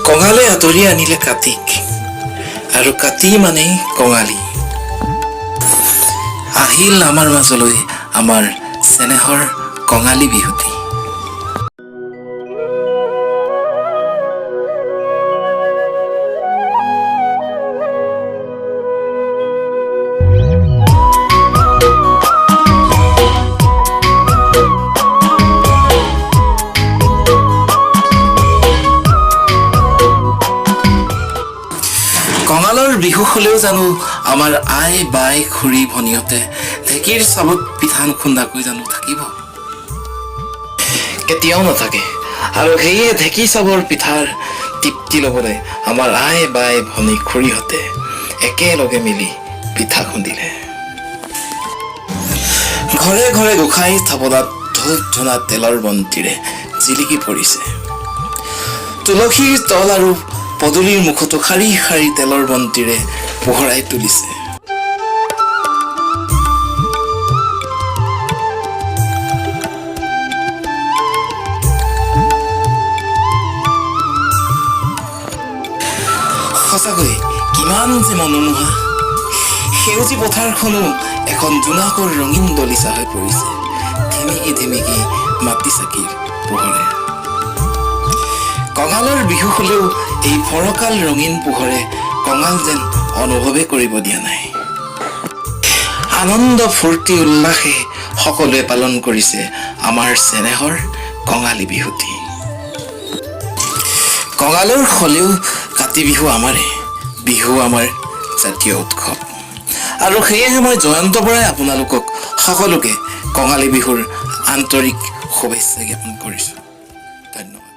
কঙালে আদৰি আনিলে কাতিক, আৰু কাতি মানেই কঙালী। আহিল আমাৰ মাজলৈ আমাৰ চেনেহৰ কঙালী বিহুতি। কঙালৰ বিহু হলেও জানো আমাৰ আই বাই খুৰী ভনীহঁতে ঢেঁকীৰ চাবত পিঠা নুখুন্দাকৈ জানো থাকিব? কেতিয়াও নাথাকে। আৰু সেয়ে ঢেঁকী চাবৰ পিঠাৰ তৃপ্তি ল'বলৈ আমাৰ আই বাই ভনী খুৰীহঁতে একেলগে মিলি পিঠা খুন্দিলে। ঘৰে ঘৰে গোসাঁই স্থাপনাত ধূপ ধূনা তেলৰ বন্তিৰে জিলিকি পৰিছে। তুলসীৰ তল আৰু পদূলিৰ মুখতো শাৰী শাৰী তেলৰ বন্তিৰে পোহৰাই তুলিছে। সঁচাকৈ কিমান যে মনোমোহা। সেউজী পথাৰখনো এখন জোনাকৰ ৰঙীন দলিচা হৈ পৰিছে ধিমিকি ধিমিকি মাটি চাকিৰ পোহৰে। কঙালৰ বিহু হলেও এই ফৰকাল ৰঙীন পোহৰে কঙাল যেন অনুভৱে কৰিব দিয়া নাই। আনন্দ ফূৰ্তি উল্লাসে সকলোৱে পালন কৰিছে আমাৰ চেনেহৰ কঙালী বিহুটি। কঙালৰ হলেও কাতি বিহু আমাৰে, বিহু আমাৰ জাতীয় উৎসৱ। আৰু সেয়েহে মই জয়ন্ত বৰাই আপোনালোকক সকলোকে কঙালী বিহুৰ আন্তৰিক শুভেচ্ছা জ্ঞাপন কৰিছোঁ। ধন্যবাদ।